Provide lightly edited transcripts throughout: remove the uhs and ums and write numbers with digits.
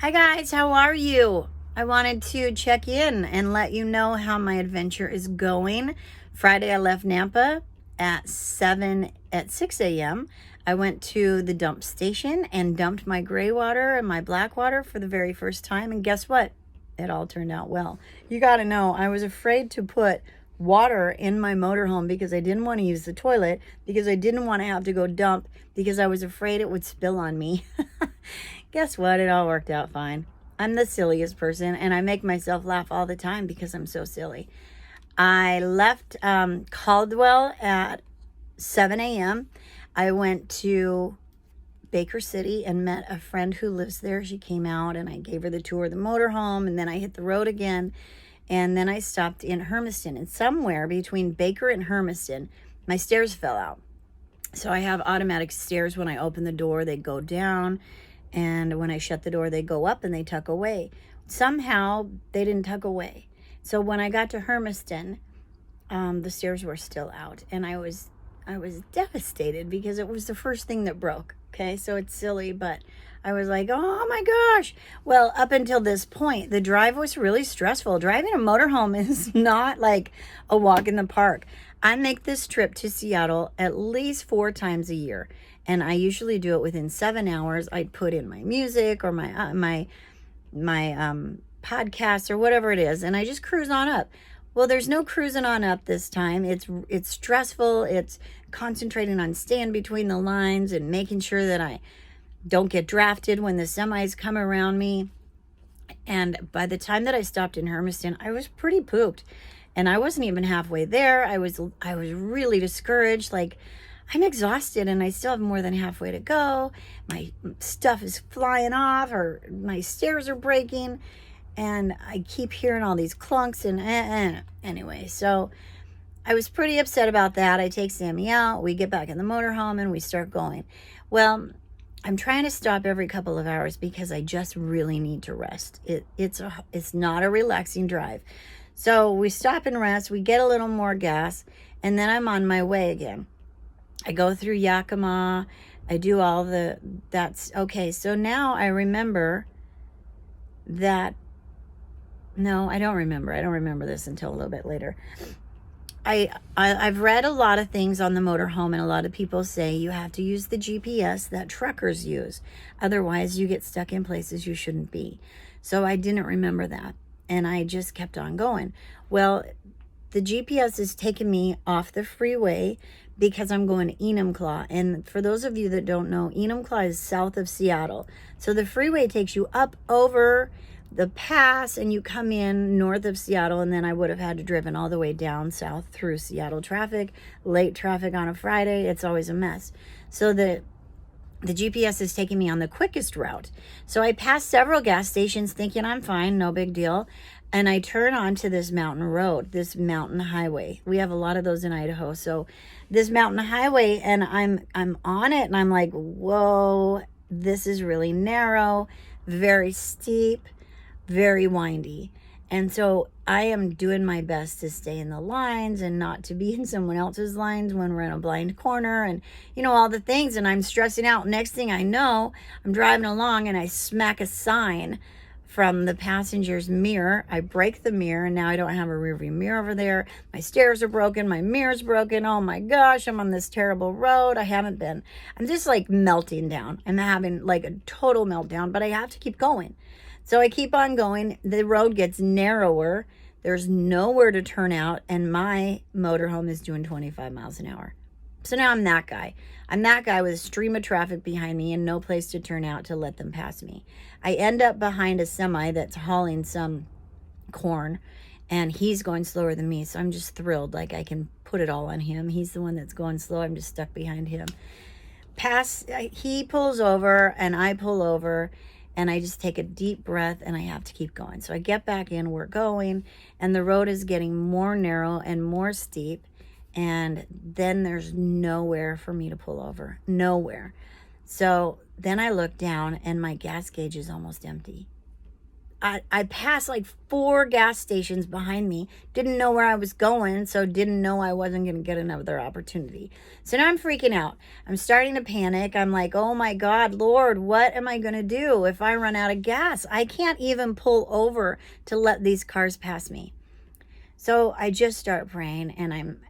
Hi guys, how are you? I wanted to check in and let you know how my adventure is going. Friday I left Nampa at 6 a.m. I went to the dump station and dumped my gray water and my black water for the very first time, and guess what? It all turned out well. You got to know, I was afraid to put water in my motorhome because I didn't want to use the toilet, because I didn't want to have to go dump, because I was afraid it would spill on me. Guess what? It all worked out fine. I'm the silliest person, and I make myself laugh all the time because I'm so silly. I left Caldwell at 7 a.m. I went to Baker City and met a friend who lives there. She came out and I gave her the tour of the motorhome, and then I hit the road again. And then I stopped in Hermiston, and somewhere between Baker and Hermiston, my stairs fell out. So I have automatic stairs. When I open the door, they go down, and when I shut the door, they go up and they tuck away. Somehow they didn't tuck away. So when I got to Hermiston, the stairs were still out, and I was devastated because it was the first thing that broke. Okay, so it's silly, but I was like, oh my gosh. Well, up until this point, the drive was really stressful. Driving a motorhome is not like a walk in the park. I make this trip to Seattle at least 4 times a year, and I usually do it within 7 hours. I'd put in my music or my podcast or whatever it is, and I just cruise on up. Well, there's no cruising on up this time. It's stressful. It's concentrating on staying between the lines and making sure that I don't get drafted when the semis come around me. And by the time that I stopped in Hermiston, I was pretty pooped. And I wasn't even halfway there. I was really discouraged. Like, I'm exhausted and I still have more than halfway to go. My stuff is flying off, or my stairs are breaking, and I keep hearing all these clunks and anyway, so I was pretty upset about that. I take Sammy out, we get back in the motorhome, and we start going. Well, I'm trying to stop every couple of hours because I just really need to rest. It's not a relaxing drive. So we stop and rest, we get a little more gas, and then I'm on my way again. I go through Yakima, I do all that's okay. So now I remember that. No, I don't remember. I don't remember this until a little bit later. I've read a lot of things on the motorhome, and a lot of people say you have to use the GPS that truckers use. Otherwise, you get stuck in places you shouldn't be. So I didn't remember that, and I just kept on going. Well, the GPS is taking me off the freeway because I'm going to Enumclaw. And for those of you that don't know, Enumclaw is south of Seattle. So the freeway takes you up over the pass and you come in north of Seattle, and then I would have had to driven all the way down south through Seattle traffic, late traffic on a Friday. It's always a mess. So the GPS is taking me on the quickest route. So I passed several gas stations thinking I'm fine, no big deal. And I turn onto this mountain road, this mountain highway. We have a lot of those in Idaho. So this mountain highway, and I'm on it, and I'm like, whoa, this is really narrow, very steep, very windy. And so I am doing my best to stay in the lines and not to be in someone else's lines when we're in a blind corner, and all the things, and I'm stressing out. Next thing I know, I'm driving along and I smack a sign from the passenger's mirror. I break the mirror, and now I don't have a rear view mirror over there. My stairs are broken, my mirror's broken. Oh my gosh, I'm on this terrible road. I'm just like melting down. I'm having like a total meltdown, but I have to keep going. So I keep on going. The road gets narrower. There's nowhere to turn out, and my motorhome is doing 25 miles an hour. So now I'm that guy. I'm that guy with a stream of traffic behind me and no place to turn out to let them pass me. I end up behind a semi that's hauling some corn, and he's going slower than me. So I'm just thrilled. Like, I can put it all on him. He's the one that's going slow. I'm just stuck behind him. He pulls over and I pull over, and I just take a deep breath, and I have to keep going. So I get back in, we're going, and the road is getting more narrow and more steep. And then there's nowhere for me to pull over. Nowhere. So then I look down, and my gas gauge is almost empty. I passed like 4 gas stations behind me, didn't know where I was going, so didn't know I wasn't going to get another opportunity. So now I'm freaking out. I'm starting to panic. I'm like, oh my God, Lord, what am I going to do if I run out of gas? I can't even pull over to let these cars pass me. So I just start praying, and I'm,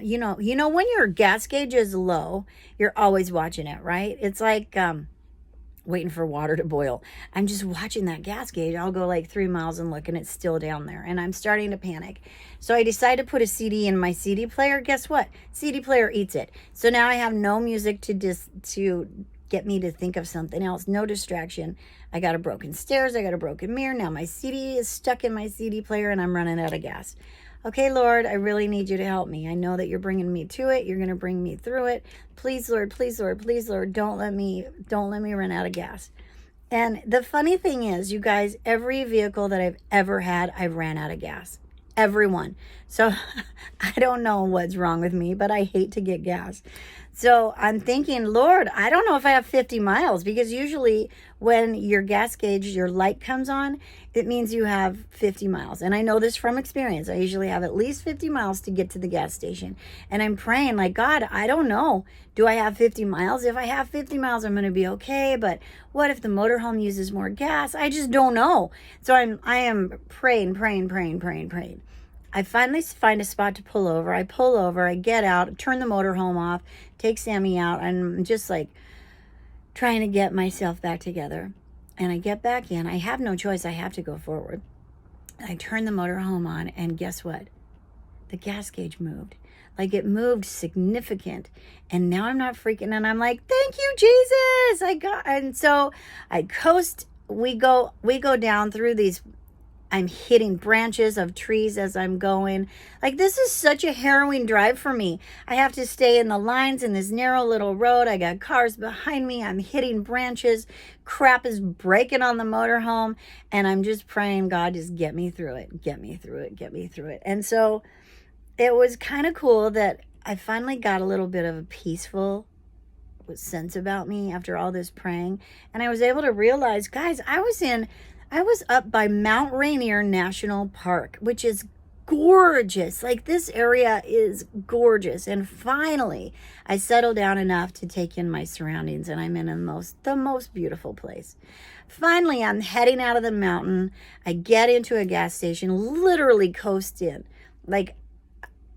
you know, when your gas gauge is low, you're always watching it, right? It's like, waiting for water to boil. I'm just watching that gas gauge. I'll go like 3 miles and look, and it's still down there, and I'm starting to panic. So I decide to put a CD in my CD player. Guess what? CD player eats it. So now I have no music to get me to think of something else. No distraction. I got a broken stairs. I got a broken mirror. Now my CD is stuck in my CD player, and I'm running out of gas. Okay, Lord, I really need you to help me. I know that you're bringing me to it. You're going to bring me through it. Please, Lord, please, Lord, please, Lord, don't let me run out of gas. And the funny thing is, you guys, every vehicle that I've ever had, I've ran out of gas. Everyone. So I don't know what's wrong with me, but I hate to get gas. So I'm thinking, Lord, I don't know if I have 50 miles, because usually when your gas gauge, your light comes on, it means you have 50 miles. And I know this from experience. I usually have at least 50 miles to get to the gas station. And I'm praying like, God, I don't know. Do I have 50 miles? If I have 50 miles, I'm going to be okay. But what if the motorhome uses more gas? I just don't know. So I am praying. I finally find a spot to pull over. I pull over, I get out, turn the motorhome off, take Sammy out. I'm just like trying to get myself back together. And I get back in. I have no choice. I have to go forward. I turn the motorhome on, and guess what? The gas gauge moved. Like, it moved significant. And now I'm not freaking, and I'm like, thank you, Jesus. And so I coast. We go down through these. I'm hitting branches of trees as I'm going. Like, this is such a harrowing drive for me. I have to stay in the lines in this narrow little road. I got cars behind me. I'm hitting branches. Crap is breaking on the motorhome. And I'm just praying, God, just get me through it. Get me through it. Get me through it. And so it was kind of cool that I finally got a little bit of a peaceful sense about me after all this praying. And I was able to realize, guys, I was up by Mount Rainier National Park, which is gorgeous. Like, this area is gorgeous. And finally, I settled down enough to take in my surroundings, and I'm in the most beautiful place. Finally, I'm heading out of the mountain. I get into a gas station, literally coast in. Like,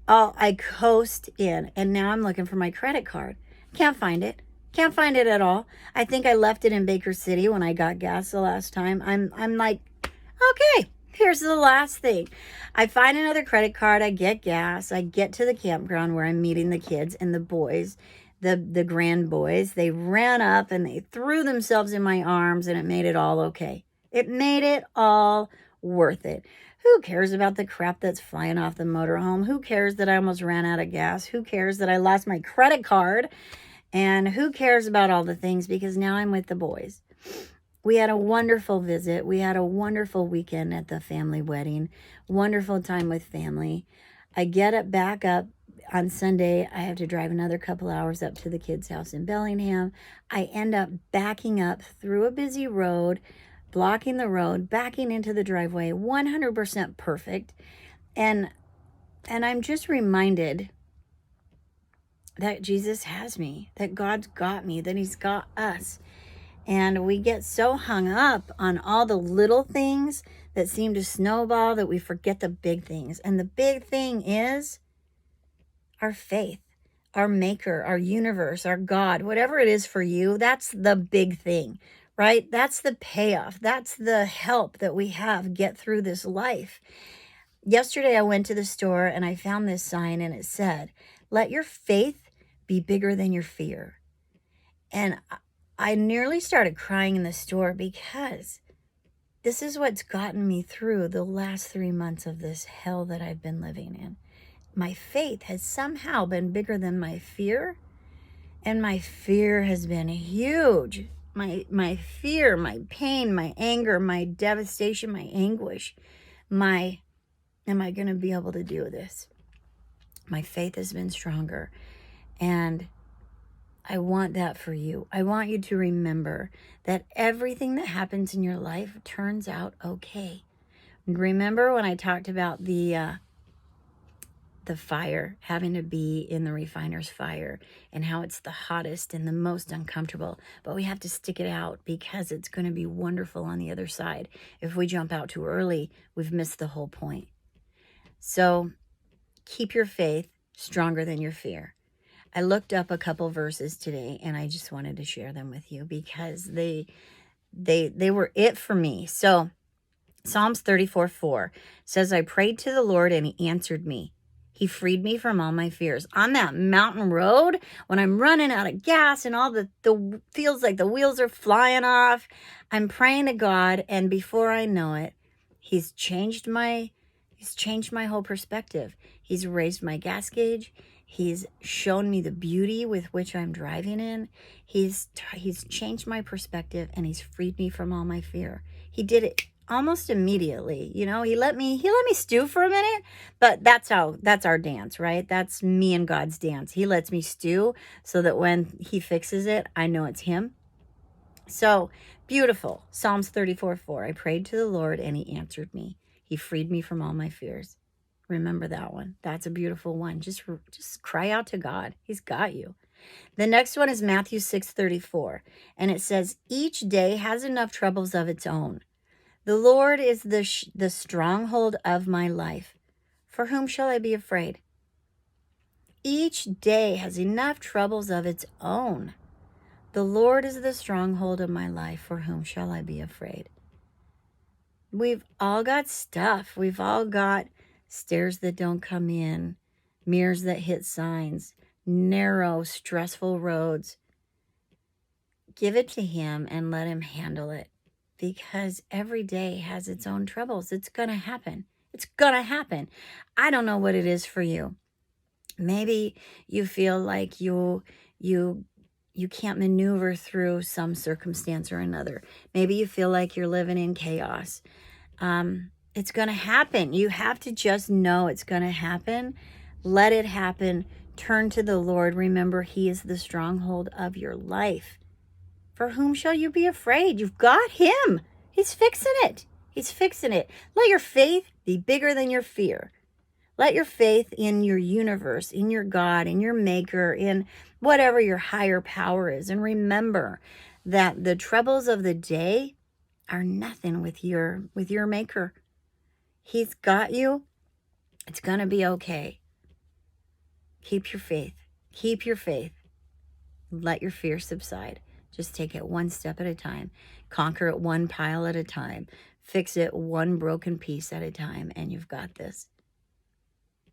I coast in, and now I'm looking for my credit card. Can't find it. Can't find it at all. I think I left it in Baker City when I got gas the last time. I'm like, okay, here's the last thing. I find another credit card. I get gas. I get to the campground where I'm meeting the kids and the boys, the grand boys. They ran up and they threw themselves in my arms, and it made it all okay. It made it all worth it. Who cares about the crap that's flying off the motorhome? Who cares that I almost ran out of gas? Who cares that I lost my credit card? And who cares about all the things, because now I'm with the boys. We had a wonderful visit. We had a wonderful weekend at the family wedding. Wonderful time with family. I get it back up on Sunday. I have to drive another couple hours up to the kids' house in Bellingham. I end up backing up through a busy road, blocking the road, backing into the driveway, 100% perfect. And I'm just reminded that Jesus has me, that God's got me, that he's got us. And we get so hung up on all the little things that seem to snowball that we forget the big things. And the big thing is our faith, our maker, our universe, our God, whatever it is for you, that's the big thing, right? That's the payoff. That's the help that we have get through this life. Yesterday, I went to the store and I found this sign, and it said, let your faith be bigger than your fear. And I nearly started crying in the store, because this is what's gotten me through the last 3 months of this hell that I've been living in. My faith has somehow been bigger than my fear, and my fear has been huge. My fear, my pain, my anger, my devastation, my anguish, am I going to be able to do this? My faith has been stronger. And I want that for you. I want you to remember that everything that happens in your life turns out okay. Remember when I talked about the fire, having to be in the refiner's fire, and how it's the hottest and the most uncomfortable, but we have to stick it out because it's going to be wonderful on the other side. If we jump out too early, we've missed the whole point. So keep your faith stronger than your fear. I looked up a couple verses today, and I just wanted to share them with you because they were it for me. So Psalms 34:4 says, I prayed to the Lord and he answered me. He freed me from all my fears. On that mountain road, when I'm running out of gas and all the feels like the wheels are flying off, I'm praying to God, and before I know it, He's changed my whole perspective. He's raised my gas gauge. He's shown me the beauty with which I'm driving in. He's changed my perspective, and he's freed me from all my fear. He did it almost immediately. You know, he let me stew for a minute, but that's our dance, right? That's me and God's dance. He lets me stew so that when he fixes it, I know it's him. So beautiful. Psalms 34:4. I prayed to the Lord and he answered me. He freed me from all my fears. Remember that one. That's a beautiful one. Just cry out to God. He's got you. The next one is Matthew 6:34, and it says, each day has enough troubles of its own. The Lord is the stronghold of my life. For whom shall I be afraid? Each day has enough troubles of its own. The Lord is the stronghold of my life. For whom shall I be afraid? We've all got stuff. We've all got stairs that don't come in, mirrors that hit signs, narrow, stressful roads. Give it to him and let him handle it, because every day has its own troubles. It's going to happen. It's going to happen. I don't know what it is for you. Maybe you feel like you can't maneuver through some circumstance or another. Maybe you feel like you're living in chaos. It's going to happen. You have to just know it's going to happen. Let it happen. Turn to the Lord. Remember, he is the stronghold of your life. For whom shall you be afraid? You've got him. He's fixing it. He's fixing it. Let your faith be bigger than your fear. Let your faith in your universe, in your God, in your maker, in whatever your higher power is. And remember that the troubles of the day are nothing with your maker. He's got you. It's going to be okay. Keep your faith. Keep your faith. Let your fear subside. Just take it one step at a time. Conquer it one pile at a time. Fix it one broken piece at a time, and you've got this.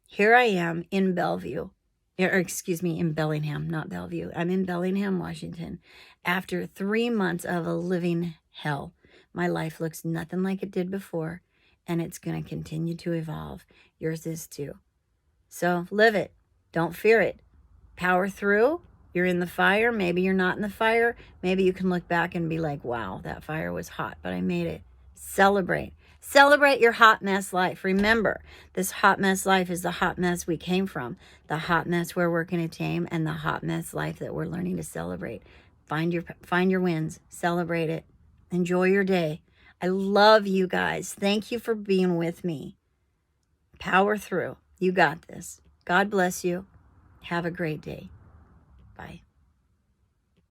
Here I am in Bellevue, in Bellingham, not Bellevue. I'm in Bellingham, Washington. After 3 months of a living hell, my life looks nothing like it did before, and it's going to continue to evolve. Yours is too. So live it. Don't fear it. Power through. You're in the fire. Maybe you're not in the fire. Maybe you can look back and be like, wow, that fire was hot, but I made it. Celebrate. Celebrate your hot mess life. Remember, this hot mess life is the hot mess we came from, the hot mess we're working to tame, and the hot mess life that we're learning to celebrate. Find your wins. Celebrate it. Enjoy your day. I love you guys. Thank you for being with me. Power through. You got this. God bless you. Have a great day. Bye.